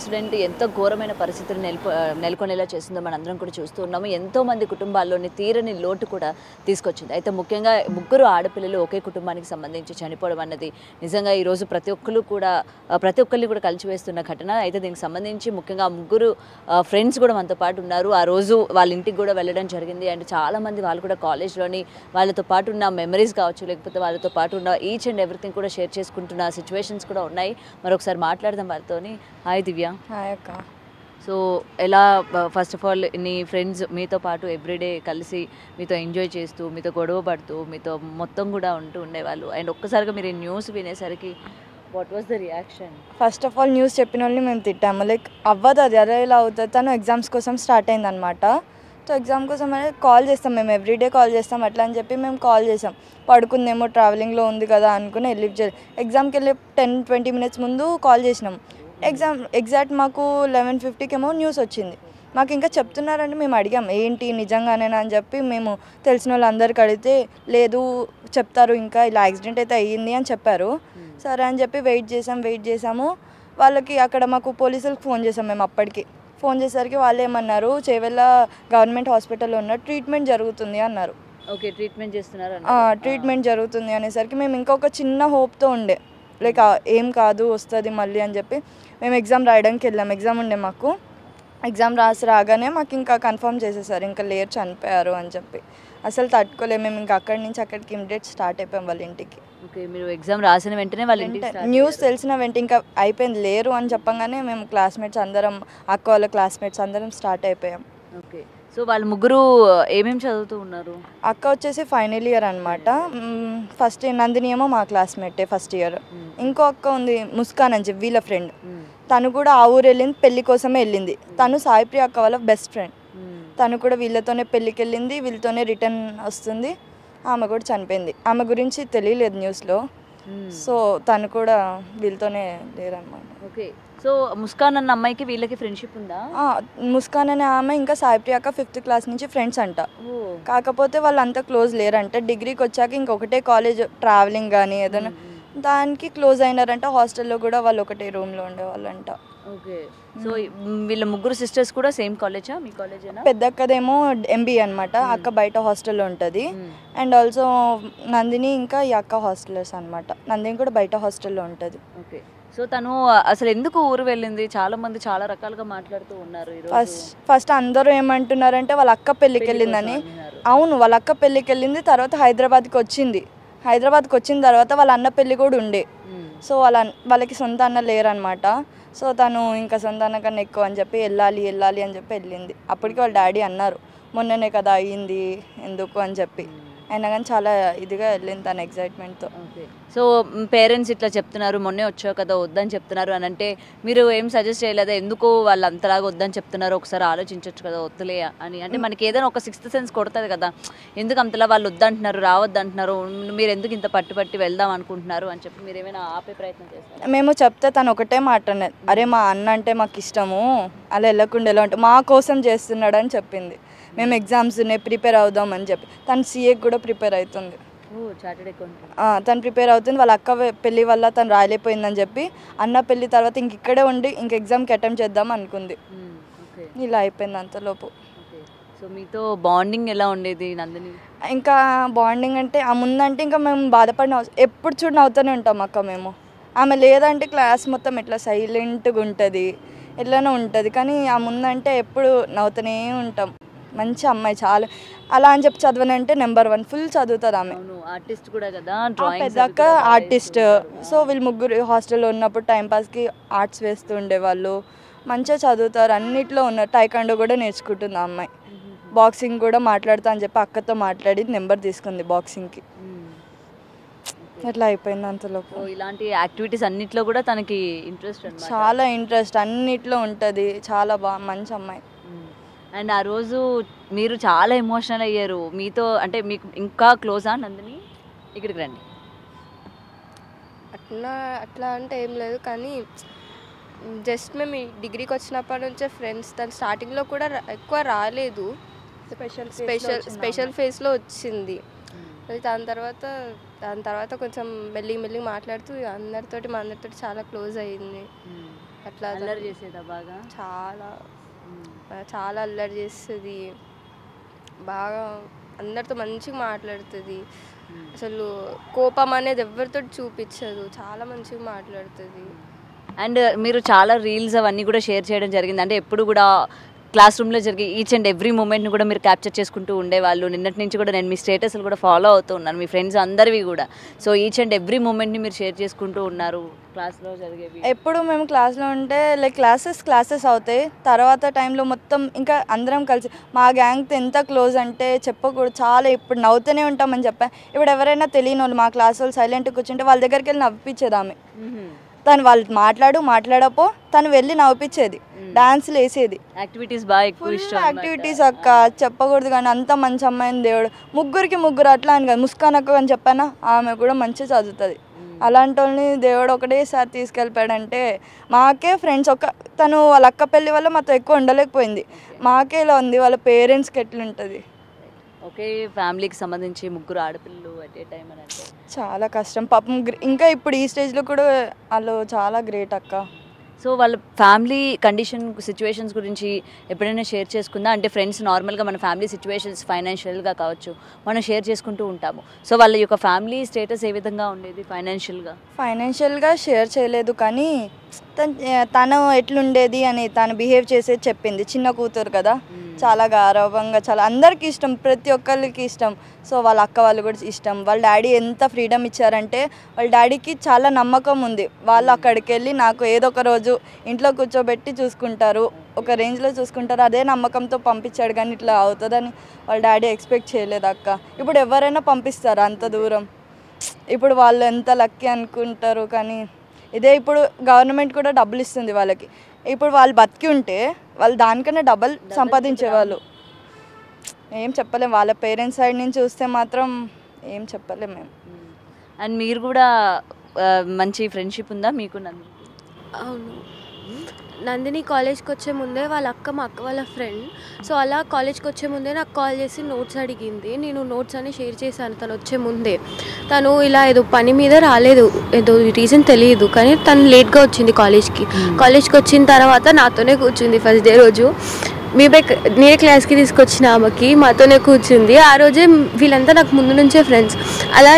Incident ఎంతో ఘోరమైన పరిస్థితులు నెలకొనేలా చేసిందో మనందరం కూడా చూస్తూ ఉన్నాము. ఎంతోమంది కుటుంబాల్లోని తీరని లోటు కూడా తీసుకొచ్చింది. అయితే ముఖ్యంగా ముగ్గురు ఆడపిల్లలు ఒకే కుటుంబానికి సంబంధించి చనిపోవడం అన్నది నిజంగా ఈరోజు ప్రతి ఒక్కరిని కూడా కలిసివేస్తున్న ఘటన. అయితే దీనికి సంబంధించి ముఖ్యంగా ముగ్గురు ఫ్రెండ్స్ కూడా మనతో పాటు ఉన్నారు. ఆ రోజు వాళ్ళ ఇంటికి కూడా వెళ్ళడం జరిగింది. అండ్ చాలామంది వాళ్ళు కూడా కాలేజ్లోని వాళ్ళతో పాటు ఉన్న మెమరీస్ కావచ్చు, లేకపోతే వాళ్ళతో పాటు ఉన్న ఈచ్ అండ్ ఎవ్రీథింగ్ కూడా షేర్ చేసుకుంటున్న సిచ్యువేషన్స్ కూడా ఉన్నాయి. మరొకసారి మాట్లాడదాం వారితోని. హాయ్ దివ్య. హాయ్ అక్క. సో ఎలా ఫస్ట్ ఆఫ్ ఆల్ నీ ఫ్రెండ్స్ మీతో పాటు ఎవ్రీడే కలిసి మీతో ఎంజాయ్ చేస్తూ, మీతో గొడవ పడుతూ, మీతో మొత్తం కూడా ఉంటూ ఉండేవాళ్ళు. అండ్ ఒక్కసారిగా మీరు ఈ న్యూస్ వినేసరికి what was the reaction? First of all news చెప్పిన వాళ్ళని మేము తిట్టాము. లైక్ అవ్వదు, అది అదే ఇలా అవుతుంది. తను ఎగ్జామ్స్ కోసం స్టార్ట్ అయిందనమాట. సో ఎగ్జామ్ కోసం అనేది కాల్ చేస్తాం, మేము ఎవ్రీడే కాల్ చేస్తాం అట్లా అని చెప్పి మేము కాల్ చేసాం. పడుకుందేమో ట్రావెలింగ్లో ఉంది కదా అనుకుని లిఫ్ట్ చేయాలి. ఎగ్జామ్కి వెళ్ళి 10-20 minutes ముందు కాల్ చేసినాం. ఎగ్జాక్ట్ మాకు 11:50కి ఏమో న్యూస్ వచ్చింది. మాకు ఇంకా చెప్తున్నారంటే మేము అడిగాం ఏంటి నిజంగానేనా అని చెప్పి మేము తెలిసిన వాళ్ళందరికీ అడిగితే లేదు చెప్తారు, ఇంకా ఇలా యాక్సిడెంట్ అయితే అయ్యింది అని చెప్పారు. సరే అని చెప్పి వెయిట్ చేసాము. వాళ్ళకి అక్కడ మాకు పోలీసులకు ఫోన్ చేసాం. మేము అప్పటికి ఫోన్ చేసేసరికి వాళ్ళు ఏమన్నారు, చేవెళ్ళ గవర్నమెంట్ హాస్పిటల్లో ఉన్న ట్రీట్మెంట్ జరుగుతుంది అన్నారు. ఓకే, ట్రీట్మెంట్ చేస్తున్నారు. ట్రీట్మెంట్ జరుగుతుంది అనేసరికి మేము ఇంకొక చిన్న హోప్తో ఉండే, లైక్ ఏం కాదు వస్తుంది మళ్ళీ అని చెప్పి మేము ఎగ్జామ్ రాయడానికి వెళ్ళాం. ఎగ్జామ్ ఉండే మాకు. ఎగ్జామ్ రాగానే మాకు ఇంకా కన్ఫర్మ్ చేసేసారు ఇంకా లేరు, చనిపోయారు అని చెప్పి. అసలు తట్టుకోలేము మేము. ఇంకా అక్కడి నుంచి అక్కడికి ఇమిడియట్ స్టార్ట్ అయిపోయాం వాళ్ళ ఇంటికి. ఓకే, మీరు ఎగ్జామ్ రాసిన వెంటనే వాళ్ళ ఇంటికి న్యూస్ తెలిసిన వెంటనే ఇంకా అయిపోయింది లేరు అని చెప్పగానే మేము క్లాస్మేట్స్ అందరం, అక్క వాళ్ళ క్లాస్మేట్స్ అందరం స్టార్ట్ అయిపోయాం. ఓకే, సో వాళ్ళు ముగ్గురు ఏమేమి చదువుతూ ఉన్నారు? అక్క వచ్చేసి ఫైనల్ ఇయర్ అనమాట. ఫస్ట్ నందిని ఏమో మా క్లాస్మేటే ఫస్ట్ ఇయర్. ఇంకో అక్క ఉంది ముస్కాన్ అని చెప్పి వీళ్ళ ఫ్రెండ్. తను కూడా ఆ ఊరు వెళ్ళింది, పెళ్లి కోసమే వెళ్ళింది. తను సాయిప్రియ అక్క వాళ్ళ బెస్ట్ ఫ్రెండ్. తను కూడా వీళ్ళతోనే పెళ్ళికి వెళ్ళింది, వీళ్ళతోనే రిటర్న్ వస్తుంది. ఆమె కూడా చనిపోయింది. ఆమె గురించి తెలియలేదు న్యూస్లో. సో తను కూడా వీళ్ళతోనే లేరన్నమాట. ఓకే, సో ముస్కాన్ అన్న అమ్మాయికి వీళ్ళకి ఫ్రెండ్షిప్ ఉందా? ముస్కాన్ అనే ఆమె ఇంకా సాయిప్రియ అక్క 5th క్లాస్ నుంచి ఫ్రెండ్స్ అంట. కాకపోతే వాళ్ళు అంత క్లోజ్ లేరంట. డిగ్రీకి వచ్చాక ఇంకొకటే కాలేజ్, ట్రావెలింగ్ కానీ ఏదైనా దానికి క్లోజ్ అయినారంట. హాస్టల్లో కూడా వాళ్ళు ఒకటే రూమ్లో ఉండేవాళ్ళంట. ఓకే, సో వీళ్ళ ముగ్గురు సిస్టర్స్ కూడా సేమ్ కాలేజా? మీ కాలేజేనా? పెద్ద అక్కదేమో MBA అనమాట. అక్క బయట హాస్టల్లో ఉంటుంది. అండ్ ఆల్సో నందిని ఇంకా ఈ అక్క హాస్టలర్స్ అనమాట. నందిని కూడా బయట హాస్టల్లో ఉంటుంది. ఓకే, సో తను అసలు ఎందుకు ఊరు వెళ్ళింది? చాలా మంది చాలా రకాలుగా మాట్లాడుతూ ఉన్నారు. ఫస్ట్ అందరూ ఏమంటున్నారంటే వాళ్ళ అక్క పెళ్ళికి వెళ్ళిందని. అవును, వాళ్ళ అక్క పెళ్ళికి వెళ్ళింది. తర్వాత హైదరాబాద్కి వచ్చింది. హైదరాబాద్కి వచ్చిన తర్వాత వాళ్ళ అన్న పెళ్ళి కూడా ఉండే. సో వాళ్ళకి సొంత అన్న లేరనమాట. సో తను ఇంకా సొంత అన్న కన్నా ఎక్కువ అని చెప్పి వెళ్ళాలి అని చెప్పి వెళ్ళింది. అప్పటికి వాళ్ళ డాడీ అన్నారు మొన్ననే కదా అయ్యింది ఎందుకు అని చెప్పి. అయినా కానీ చాలా ఇదిగా వెళ్ళింది తన ఎగ్జైట్మెంట్తో. ఓకే, సో పేరెంట్స్ ఇట్లా చెప్తున్నారు, మొన్నే వచ్చావు కదా వద్దని చెప్తున్నారు అని అంటే మీరు ఏం సజెస్ట్ చేయలేదా? ఎందుకు వాళ్ళు అంతలాగా వద్దని చెప్తున్నారు, ఒకసారి ఆలోచించవచ్చు కదా వద్దులే అని. అంటే మనకి ఏదైనా ఒక 6th సెన్స్ కొడుతుంది కదా, ఎందుకు అంతలా వాళ్ళు వద్దంటున్నారు, రావద్దంటున్నారు, మీరు ఎందుకు ఇంత పట్టుబట్టి వెళ్దాం అనుకుంటున్నారు అని చెప్పి మీరు ఏమైనా ఆపే ప్రయత్నం చేస్తారు? మేము చెప్తే తను ఒకటే మాట అన్నది, అరే మా అన్న అంటే మాకు ఇష్టము, అలా వెళ్ళకుండా ఎలా ఉంటుంది, మా కోసం చేస్తున్నాడు అని చెప్పింది. మేము ఎగ్జామ్స్ ప్రిపేర్ అవుదాం అని చెప్పి. తను CAకి కూడా ప్రిపేర్ అవుతుంది. తను ప్రిపేర్ అవుతుంది. వాళ్ళ అక్క పెళ్ళి వల్ల తను రాయలేకపోయిందని చెప్పి అన్న పెళ్ళి తర్వాత ఇంక ఇక్కడే ఉండి ఇంక ఎగ్జామ్కి అటెంప్ట్ చేద్దాం అనుకుంది. ఇలా అయిపోయింది అంతలోపు. సో మీతో బాండింగ్ ఎలా ఉండేది నందిని? ఇంకా బాండింగ్ అంటే ఆ ముందంటే ఇంకా మేము బాధపడిన ఎప్పుడు చూడ నవ్వుతూనే ఉంటాం అక్క మేము. ఆమె లేదంటే క్లాస్ మొత్తం ఇట్లా సైలెంట్గా ఉంటుంది, ఎట్లానో ఉంటుంది. కానీ ఆ ముందంటే ఎప్పుడు నవ్వుతూనే ఉంటాం. మంచి అమ్మాయి చాలా. అలా అని చెప్పి చదవనంటే నెంబర్ 1 ఫుల్ చదువుతుంది ఆమె. ఆర్టిస్ట్ కూడా కదా, పెద్దక్క ఆర్టిస్ట్. సో వీళ్ళు ముగ్గురు హాస్టల్లో ఉన్నప్పుడు టైంపాస్కి ఆర్ట్స్ వేస్తూ ఉండేవాళ్ళు. మంచిగా చదువుతారు, అన్నిట్లో ఉన్నారు. టైకాండో కూడా నేర్చుకుంటుంది ఆ అమ్మాయి. బాక్సింగ్ కూడా మాట్లాడుతా అని చెప్పి అక్కతో మాట్లాడి నెంబర్ తీసుకుంది బాక్సింగ్కి. అట్లా అయిపోయింది అంతలోపు. ఇలాంటి యాక్టివిటీస్ అన్నిట్లో కూడా తనకి ఇంట్రెస్ట్, చాలా ఇంట్రెస్ట్, అన్నిట్లో ఉంటుంది. చాలా మంచి అమ్మాయి. అండ్ ఆ రోజు మీరు చాలా ఎమోషనల్ అయ్యారు. మీతో అంటే మీకు ఇంకా క్లోజా నందిని? ఇక్కడికి రండి. అట్లా అంటే ఏం లేదు, కానీ జస్ట్ మేము డిగ్రీకి వచ్చినప్పటి నుంచే ఫ్రెండ్స్. తను స్టార్టింగ్లో కూడా ఎక్కువ రాలేదు, స్పెషల్ ఫేస్లో వచ్చింది. దాని తర్వాత దాని తర్వాత కొంచెం మెల్లిగా మాట్లాడుతూ ఇక అందరితోటి మా అందరితోటి చాలా క్లోజ్ అయ్యింది. అట్లా అల్లరి చేసేదా బాగా? చాలా చాలా అల్లరి చేస్తుంది, బాగా అందరితో మంచిగా మాట్లాడుతుంది, అసలు కోపం అనేది ఎవరితో చూపించదు, చాలా మంచిగా మాట్లాడుతుంది. అండ్ మీరు చాలా రీల్స్ అవన్నీ కూడా షేర్ చేయడం జరిగింది. అంటే ఎప్పుడు కూడా క్లాస్ రూమ్లో జరిగే ఈచ్ అండ్ ఎవ్రీ మూమెంట్ని కూడా మీరు క్యాప్చర్ చేసుకుంటూ ఉండేవాళ్ళు. నిన్నటి నుంచి కూడా నేను మీ స్టేటస్లు కూడా ఫాలో అవుతూ ఉన్నాను, మీ ఫ్రెండ్స్ అందరివి కూడా. సో ఈచ్ అండ్ ఎవ్రీ మూమెంట్ని మీరు షేర్ చేసుకుంటూ ఉన్నారు క్లాస్లో జరిగేవి. ఎప్పుడు మేము క్లాస్లో ఉంటే లైక్ క్లాసెస్ అవుతాయి, తర్వాత టైంలో మొత్తం ఇంకా అందరం కలిసి మా గ్యాంగ్తో ఎంత క్లోజ్ అంటే చెప్పకూడదు. చాలా ఇప్పుడు నవ్వుతూనే ఉంటామని చెప్పాను. ఇప్పుడు ఎవరైనా తెలియని వాళ్ళు మా క్లాస్ వాళ్ళు సైలెంట్గా కూర్చుంటే వాళ్ళ దగ్గరికి వెళ్ళి నవ్వించేది ఆమె. తను వాళ్ళు మాట్లాడపో తను వెళ్ళి నవ్వించేది, డాన్స్లు వేసేది. యాక్టివిటీస్ బాగా ఎక్కువ ఇష్టం. యాక్టివిటీస్ అక్క చెప్పకూడదు కానీ అంత మంచి అమ్మాయిని దేవుడు. ముగ్గురు అట్లా అని కాదు, ముస్కాన్ అక్క అని చెప్పానా, ఆమె కూడా మంచిగా చదువుతుంది. అలాంటి వాళ్ళని దేవుడు ఒకటేసారి తీసుకెళ్ళిపోయాడంటే మాకే ఫ్రెండ్స్ తను వాళ్ళ అక్క పెళ్ళి వల్ల మాతో ఎక్కువ ఉండలేకపోయింది. మాకే ఇలా ఉంది, వాళ్ళ పేరెంట్స్కి ఎట్లుంటుంది. ఒకే ఫ్యామిలీకి సంబంధించి 3 ఆడపిల్లలు అట్ ఏ టైం అని అంటే చాలా కష్టం పాపం. ఇంకా ఇప్పుడు ఈ స్టేజ్లో కూడా వాళ్ళు చాలా గ్రేట్ అక్క. సో వాళ్ళ ఫ్యామిలీ కండిషన్ సిచ్యువేషన్స్ గురించి ఎప్పుడైనా షేర్ చేసుకుందా? అంటే ఫ్రెండ్స్ నార్మల్గా మన ఫ్యామిలీ సిచ్యువేషన్స్ ఫైనాన్షియల్గా కావచ్చు మనం షేర్ చేసుకుంటూ ఉంటాము. సో వాళ్ళ యొక్క ఫ్యామిలీ స్టేటస్ ఏ విధంగా ఉండేది ఫైనాన్షియల్గా షేర్ చేయలేదు కానీ తను ఎట్లుండేది అని తను బిహేవ్ చేసేది చెప్పింది. చిన్న కూతురు కదా, చాలా గారవంగా, చాలా అందరికీ ఇష్టం, ప్రతి ఒక్కరికి ఇష్టం. సో వాళ్ళ అక్క వాళ్ళు కూడా ఇష్టం. వాళ్ళ డాడీ ఎంత ఫ్రీడమ్ ఇచ్చారంటే వాళ్ళ డాడీకి చాలా నమ్మకం ఉంది. వాళ్ళు అక్కడికి వెళ్ళి నాకు ఏదో ఒక రోజు ఇంట్లో కూర్చోబెట్టి చూసుకుంటారు, ఒక రేంజ్లో చూసుకుంటారు, అదే నమ్మకంతో పంపించాడు. కానీ ఇట్లా అవుతుందని వాళ్ళ డాడీ ఎక్స్పెక్ట్ చేయలేదు అక్క. ఇప్పుడు ఎవరైనా పంపిస్తారు అంత దూరం. ఇప్పుడు వాళ్ళు ఎంత లక్కీ అనుకుంటారు, కానీ ఇదే ఇప్పుడు గవర్నమెంట్ కూడా డబ్బులు ఇస్తుంది వాళ్ళకి. ఇప్పుడు వాళ్ళు బతికి ఉంటే వాళ్ళు దానికన్నా డబల్ సంపాదించేవాళ్ళు. ఏం చెప్పలేం, వాళ్ళ పేరెంట్స్ సైడ్ నుంచి చూస్తే మాత్రం ఏం చెప్పలేం మేము. అండ్ మీరు కూడా మంచి ఫ్రెండ్షిప్ ఉందా మీకు? అవును, నందిని కాలేజ్కి వచ్చే ముందే వాళ్ళ అక్క మా అక్క వాళ్ళ ఫ్రెండ్. సో అలా కాలేజ్కి వచ్చే ముందే నాకు కాల్ చేసి నోట్స్ అడిగింది. నేను నోట్స్ అన్ని షేర్ చేశాను తను వచ్చే ముందే. తను ఇలా ఏదో పని మీద రాలేదు, ఏదో రీజన్ తెలియదు, కానీ తను లేట్గా వచ్చింది కాలేజ్కి వచ్చిన తర్వాత నాతోనే కూర్చుంది. ఫస్ట్ డే రోజు నేనే క్లాస్కి తీసుకొచ్చిన ఆమెకి మాతోనే కూర్చుంది. ఆ రోజే వీళ్ళంతా నాకు ముందు నుంచే ఫ్రెండ్స్. అలా